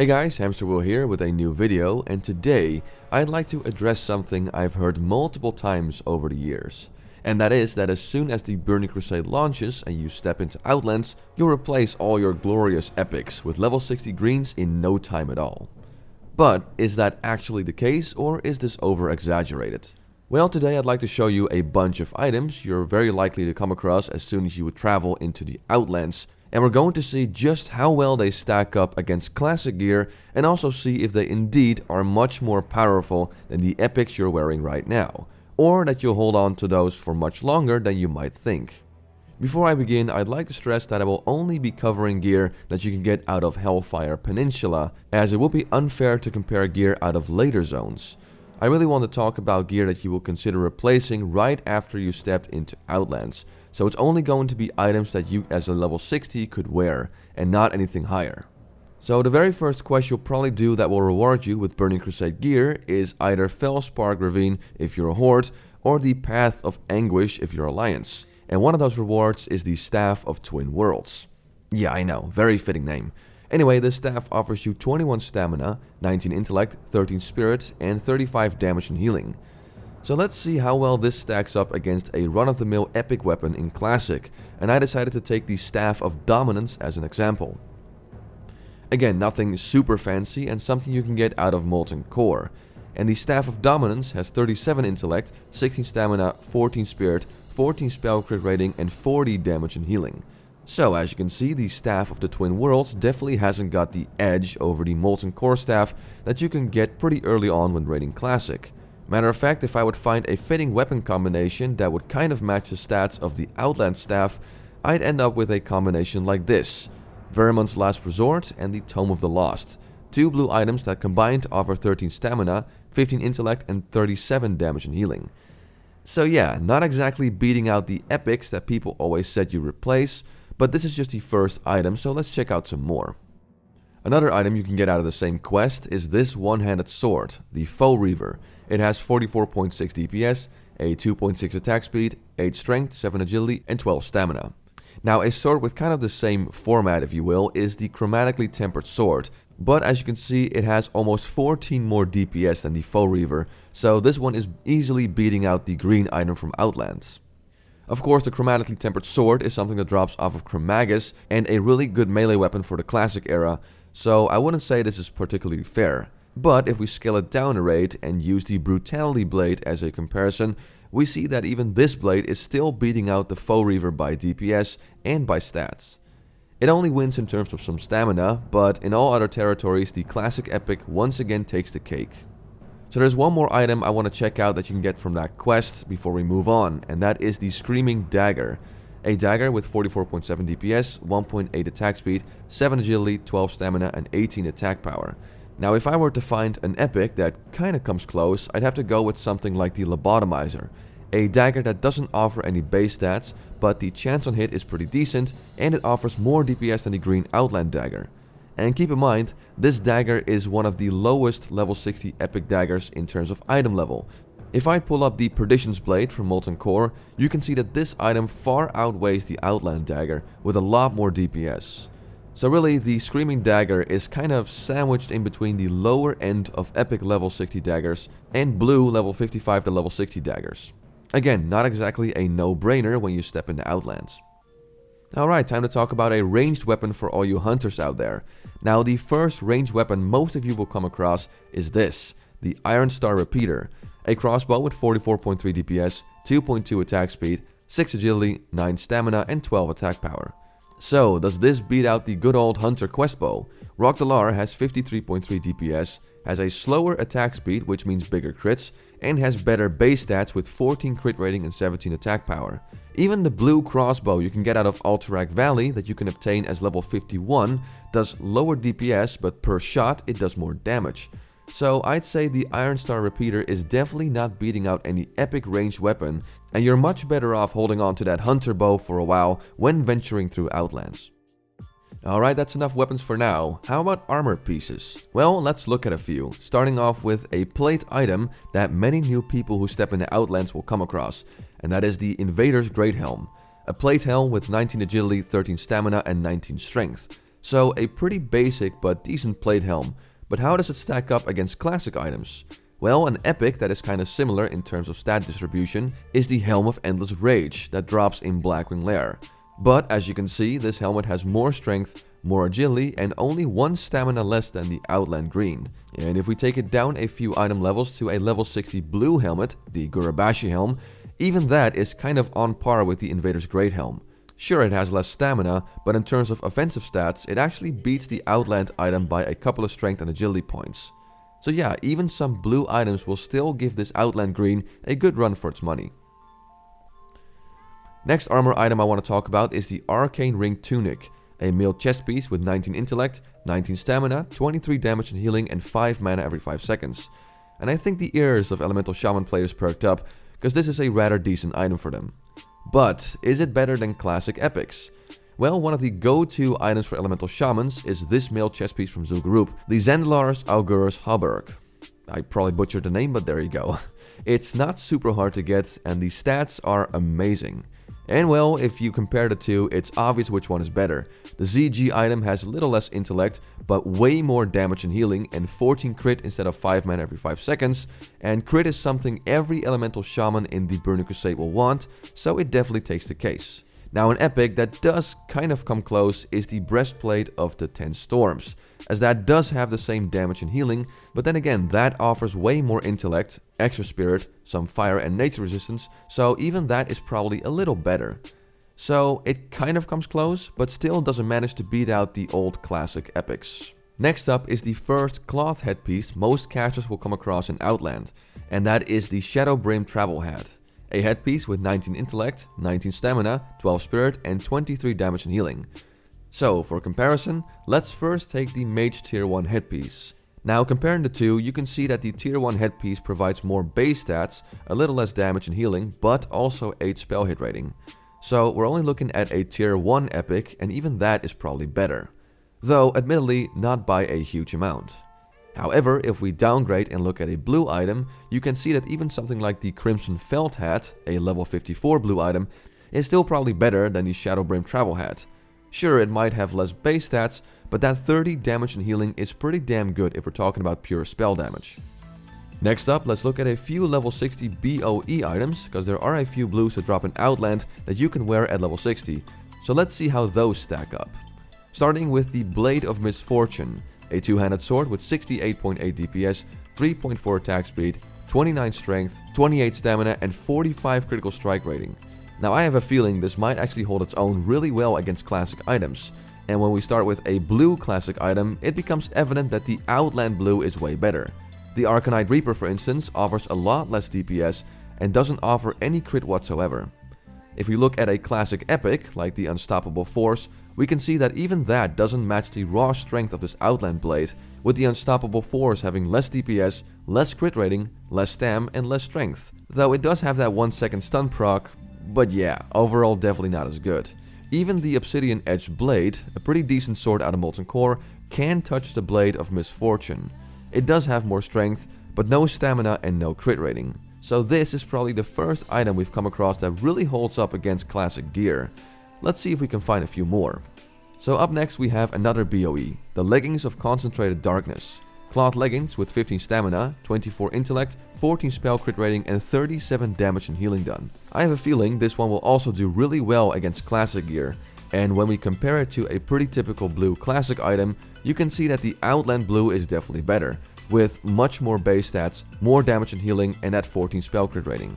Hey guys, Hamsterwheel here with a new video, and today I'd like to address something I've heard multiple times over the years. And that is that as soon as the Burning Crusade launches and you step into Outlands, you'll replace all your glorious epics with level 60 greens in no time at all. But is that actually the case, or is this over-exaggerated? Well, today I'd like to show you a bunch of items you're very likely to come across as soon as you would travel into the Outlands, and we're going to see just how well they stack up against classic gear and also see if they indeed are much more powerful than the epics you're wearing right now, or that you'll hold on to those for much longer than you might think. Before I begin, I'd like to stress that I will only be covering gear that you can get out of Hellfire Peninsula, as it would be unfair to compare gear out of later zones. I really want to talk about gear that you will consider replacing right after you stepped into Outlands, so it's only going to be items that you as a level 60 could wear, and not anything higher. So the very first quest you'll probably do that will reward you with Burning Crusade gear is either Fellspark Ravine if you're a Horde, or the Path of Anguish if you're Alliance. And one of those rewards is the Staff of Twin Worlds. Yeah, I know, very fitting name. Anyway, this staff offers you 21 stamina, 19 intellect, 13 spirit, and 35 damage and healing. So let's see how well this stacks up against a run-of-the-mill epic weapon in Classic, and I decided to take the Staff of Dominance as an example. Again, nothing super fancy and something you can get out of Molten Core. And the Staff of Dominance has 37 intellect, 16 stamina, 14 spirit, 14 spell crit rating, and 40 damage and healing. So as you can see, the Staff of the Twin Worlds definitely hasn't got the edge over the Molten Core staff that you can get pretty early on when raiding Classic. Matter of fact, if I would find a fitting weapon combination that would kind of match the stats of the Outland staff, I'd end up with a combination like this: Verimon's Last Resort and the Tome of the Lost. Two blue items that combined offer 13 stamina, 15 intellect, and 37 damage and healing. So yeah, not exactly beating out the epics that people always said you replace, but this is just the first item, so let's check out some more. Another item you can get out of the same quest is this one-handed sword, the Faux River. It has 44.6 DPS, a 2.6 attack speed, 8 strength, 7 agility, and 12 stamina. Now, a sword with kind of the same format, if you will, is the Chromatically Tempered Sword, but as you can see, it has almost 14 more DPS than the Faux River, so this one is easily beating out the green item from Outlands. Of course, the Chromatically Tempered Sword is something that drops off of Chromagus, and a really good melee weapon for the Classic era, so I wouldn't say this is particularly fair. But if we scale it down a rate and use the Brutality Blade as a comparison, we see that even this blade is still beating out the Faux River by DPS and by stats. It only wins in terms of some stamina, but in all other territories the Classic Epic once again takes the cake. So there's one more item I want to check out that you can get from that quest before we move on, and that is the Screaming Dagger. A dagger with 44.7 DPS, 1.8 attack speed, 7 agility, 12 stamina, and 18 attack power. Now if I were to find an epic that kinda comes close, I'd have to go with something like the Lobotomizer. A dagger that doesn't offer any base stats, but the chance on hit is pretty decent, and it offers more DPS than the green Outland dagger. And keep in mind, this dagger is one of the lowest level 60 epic daggers in terms of item level. If I pull up the Perdition's Blade from Molten Core, you can see that this item far outweighs the Outland dagger with a lot more DPS. So really, the Screaming Dagger is kind of sandwiched in between the lower end of epic level 60 daggers and blue level 55 to level 60 daggers. Again, not exactly a no-brainer when you step into Outlands. Alright, time to talk about a ranged weapon for all you hunters out there. Now, the first ranged weapon most of you will come across is this, the Iron Star Repeater. A crossbow with 44.3 DPS, 2.2 attack speed, 6 agility, 9 stamina, and 12 attack power. So, does this beat out the good old Hunter quest bow? Rock Dalar has 53.3 DPS, has a slower attack speed, which means bigger crits, and has better base stats with 14 crit rating and 17 attack power. Even the blue crossbow you can get out of Alterac Valley that you can obtain as level 51 does lower DPS, but per shot it does more damage. So I'd say the Iron Star Repeater is definitely not beating out any epic ranged weapon, and you're much better off holding on to that Hunter bow for a while when venturing through Outlands. Alright, that's enough weapons for now. How about armor pieces? Well, let's look at a few, starting off with a plate item that many new people who step into Outlands will come across, and that is the Invaders Great Helm. A plate helm with 19 agility, 13 stamina, and 19 strength. So a pretty basic but decent plate helm, but how does it stack up against classic items? Well, an epic that is kind of similar in terms of stat distribution is the Helm of Endless Rage that drops in Blackwing Lair. But as you can see, this helmet has more strength, more agility, and only 1 stamina less than the Outland Green. And if we take it down a few item levels to a level 60 blue helmet, the Gurabashi Helm, even that is kind of on par with the Invaders Great Helm. Sure, it has less stamina, but in terms of offensive stats, it actually beats the Outland item by a couple of strength and agility points. So yeah, even some blue items will still give this Outland Green a good run for its money. Next armor item I want to talk about is the Arcane Ring Tunic, a mailed chest piece with 19 intellect, 19 stamina, 23 damage and healing, and 5 mana every 5 seconds. And I think the ears of Elemental Shaman players perked up, because this is a rather decent item for them. But is it better than classic epics? Well, one of the go-to items for Elemental Shamans is this mailed chest piece from Zul'Gurub, the Zandalar's Augur's Hauberk. I probably butchered the name, but there you go. It's not super hard to get, and the stats are amazing. And well, if you compare the two, it's obvious which one is better. The ZG item has a little less intellect, but way more damage and healing, and 14 crit instead of 5 mana every 5 seconds. And crit is something every Elemental Shaman in the Burning Crusade will want, so it definitely takes the case. Now, an epic that does kind of come close is the Breastplate of the 10 Storms, as that does have the same damage and healing, but then again, that offers way more intellect, extra spirit, some fire and nature resistance, so even that is probably a little better. So it kind of comes close, but still doesn't manage to beat out the old classic epics. Next up is the first cloth headpiece most casters will come across in Outland, and that is the Shadow Brim Travel Hat. A headpiece with 19 intellect, 19 stamina, 12 spirit, and 23 damage and healing. So, for comparison, let's first take the Mage Tier 1 headpiece. Now, comparing the two, you can see that the Tier 1 headpiece provides more base stats, a little less damage and healing, but also 8 spell hit rating. So, we're only looking at a Tier 1 epic, and even that is probably better. Though, admittedly, not by a huge amount. However, if we downgrade and look at a blue item, you can see that even something like the Crimson Felt Hat, a level 54 blue item, is still probably better than the Shadow Brim Travel Hat. Sure, it might have less base stats, but that 30 damage and healing is pretty damn good if we're talking about pure spell damage. Next up, let's look at a few level 60 BOE items, because there are a few blues that drop in Outland that you can wear at level 60. So let's see how those stack up. Starting with the Blade of Misfortune, a two-handed sword with 68.8 DPS, 3.4 attack speed, 29 strength, 28 stamina, and 45 critical strike rating. Now I have a feeling this might actually hold its own really well against classic items, and when we start with a blue classic item, it becomes evident that the Outland blue is way better. The Arcanite Reaper, for instance, offers a lot less DPS and doesn't offer any crit whatsoever. If we look at a classic epic, like the Unstoppable Force, we can see that even that doesn't match the raw strength of this Outland blade, with the Unstoppable Force having less DPS, less crit rating, less stam, and less strength. Though it does have that 1 second stun proc, but yeah, overall definitely not as good. Even the Obsidian Edge Blade, a pretty decent sword out of Molten Core, can touch the Blade of Misfortune. It does have more strength, but no stamina and no crit rating. So this is probably the first item we've come across that really holds up against classic gear. Let's see if we can find a few more. So up next we have another BOE, the Leggings of Concentrated Darkness. Cloth leggings with 15 stamina, 24 intellect, 14 spell crit rating, and 37 damage and healing done. I have a feeling this one will also do really well against classic gear, and when we compare it to a pretty typical blue classic item, you can see that the Outland blue is definitely better, with much more base stats, more damage and healing, and that 14 spell crit rating.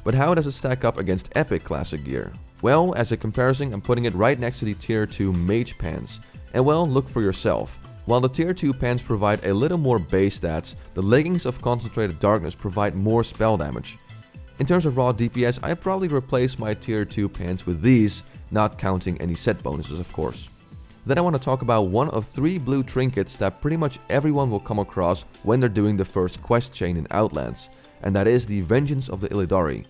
But how does it stack up against epic classic gear? Well, as a comparison, I'm putting it right next to the Tier 2 Mage Pants, and well, look for yourself. While the Tier 2 pants provide a little more base stats, the Leggings of Concentrated Darkness provide more spell damage. In terms of raw DPS, I'd probably replace my Tier 2 pants with these, not counting any set bonuses of course. Then I want to talk about one of 3 blue trinkets that pretty much everyone will come across when they're doing the first quest chain in Outlands, and that is the Vengeance of the Illidari.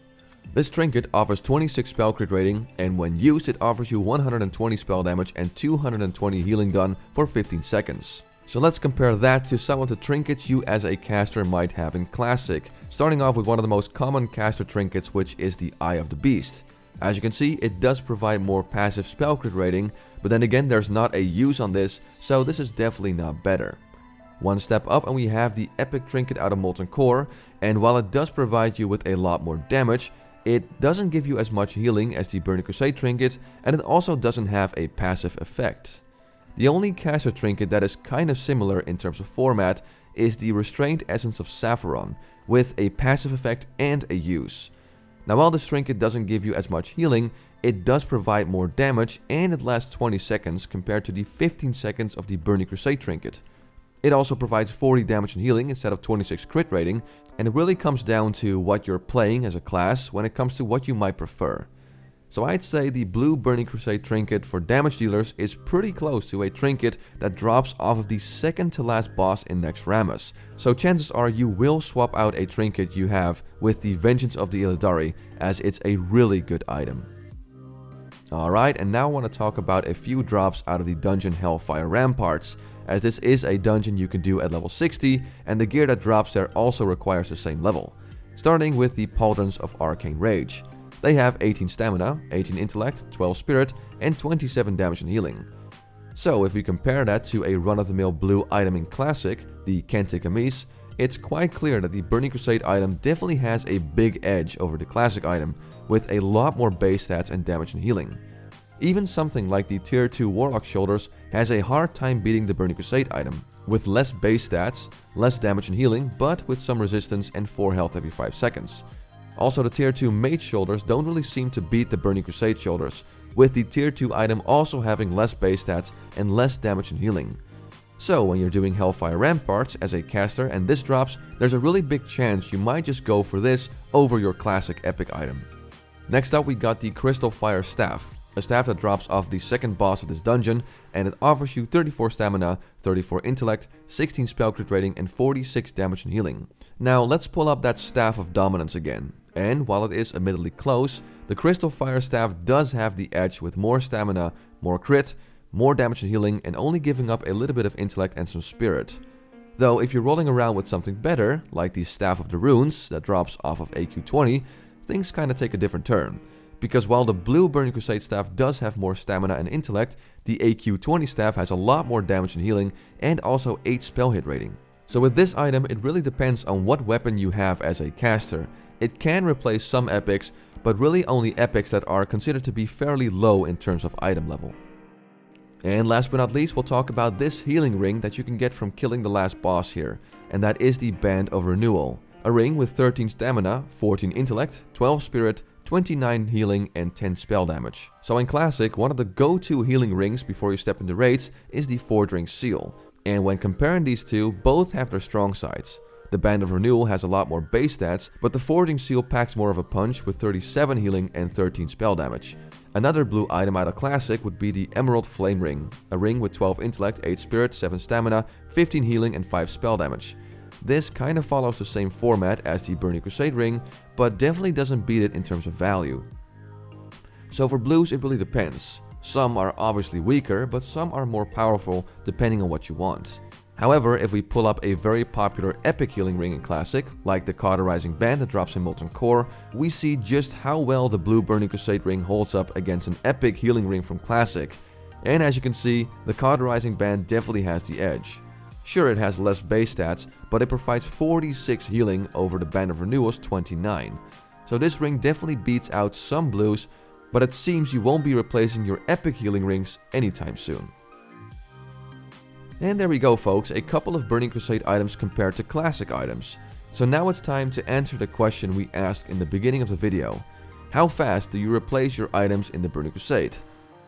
This trinket offers 26 spell crit rating, and when used it offers you 120 spell damage and 220 healing done for 15 seconds. So let's compare that to some of the trinkets you as a caster might have in Classic, starting off with one of the most common caster trinkets, which is the Eye of the Beast. As you can see, it does provide more passive spell crit rating, But then again, there's not a use on this, so this is definitely not better. One step up and we have the epic trinket out of Molten Core, and while it does provide you with a lot more damage, it doesn't give you as much healing as the Burning Crusade trinket, and it also doesn't have a passive effect. The only caster trinket that is kind of similar in terms of format is the Restrained Essence of Sapphiron, with a passive effect and a use. Now while this trinket doesn't give you as much healing, it does provide more damage and it lasts 20 seconds compared to the 15 seconds of the Burning Crusade trinket. It also provides 40 damage and healing instead of 26 crit rating, and it really comes down to what you're playing as a class when it comes to what you might prefer. So I'd say the blue Burning Crusade trinket for damage dealers is pretty close to a trinket that drops off of the second to last boss in Next Rammus. So chances are you will swap out a trinket you have with the Vengeance of the Illidari, as it's a really good item. Alright, and now I want to talk about a few drops out of the dungeon Hellfire Ramparts, as this is a dungeon you can do at level 60, and the gear that drops there also requires the same level. Starting with the Pauldrons of Arcane Rage. They have 18 stamina, 18 intellect, 12 spirit, and 27 damage and healing. So if we compare that to a run-of-the-mill blue item in Classic, the Kente Kamise, it's quite clear that the Burning Crusade item definitely has a big edge over the Classic item, with a lot more base stats and damage and healing. Even something like the Tier 2 Warlock Shoulders has a hard time beating the Burning Crusade item, with less base stats, less damage and healing, but with some resistance and 4 health every 5 seconds. Also, the Tier 2 Mage Shoulders don't really seem to beat the Burning Crusade Shoulders, with the Tier 2 item also having less base stats and less damage and healing. So when you're doing Hellfire Ramparts as a caster and this drops, there's a really big chance you might just go for this over your classic epic item. Next up we got the Crystal Fire Staff, a staff that drops off the second boss of this dungeon, and it offers you 34 stamina, 34 intellect, 16 spell crit rating and 46 damage and healing. Now let's pull up that Staff of Dominance again, and while it is admittedly close, the Crystal Fire Staff does have the edge with more stamina, more crit, more damage and healing, and only giving up a little bit of intellect and some spirit. Though if you're rolling around with something better, like the Staff of the Runes that drops off of AQ 20, things kinda take a different turn. Because while the blue Burning Crusade staff does have more stamina and intellect, the AQ 20 staff has a lot more damage and healing and also 8 spell hit rating. So with this item, it really depends on what weapon you have as a caster. It can replace some epics, but really only epics that are considered to be fairly low in terms of item level. And last but not least, we'll talk about this healing ring that you can get from killing the last boss here, and that is the Band of Renewal. A ring with 13 stamina, 14 intellect, 12 spirit, 29 healing and 10 spell damage. So in Classic, one of the go-to healing rings before you step into raids is the Forging Seal. And when comparing these two, both have their strong sides. The Band of Renewal has a lot more base stats, but the Forging Seal packs more of a punch with 37 healing and 13 spell damage. Another blue item out of Classic would be the Emerald Flame Ring, a ring with 12 intellect, 8 spirit, 7 stamina, 15 healing and 5 spell damage. This kind of follows the same format as the Burning Crusade ring, but definitely doesn't beat it in terms of value. So for blues it really depends. Some are obviously weaker, but some are more powerful depending on what you want. However, if we pull up a very popular epic healing ring in Classic, like the Cauterizing Band that drops in Molten Core, we see just how well the blue Burning Crusade ring holds up against an epic healing ring from Classic. And as you can see, the Cauterizing Band definitely has the edge. Sure, it has less base stats, but it provides 46 healing over the Band of Renewal's 29. So this ring definitely beats out some blues, but it seems you won't be replacing your epic healing rings anytime soon. And there we go folks, a couple of Burning Crusade items compared to Classic items. So now it's time to answer the question we asked in the beginning of the video. How fast do you replace your items in the Burning Crusade?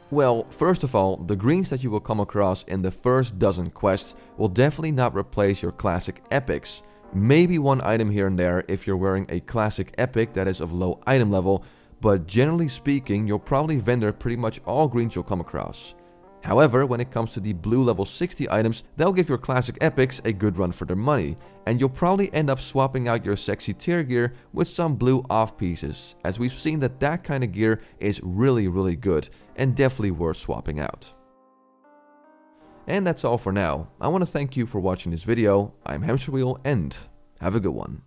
Well, first of all, the greens that you will come across in the first dozen quests will definitely not replace your classic epics. Maybe one item here and there if you're wearing a classic epic that is of low item level, but generally speaking, you'll probably vendor pretty much all greens you'll come across. However, when it comes to the blue level 60 items, they'll give your classic epics a good run for their money, and you'll probably end up swapping out your sexy tier gear with some blue off pieces, as we've seen that kind of gear is really good and definitely worth swapping out. And that's all for now. I want to thank you for watching this video. I'm Hamsterwheel and have a good one.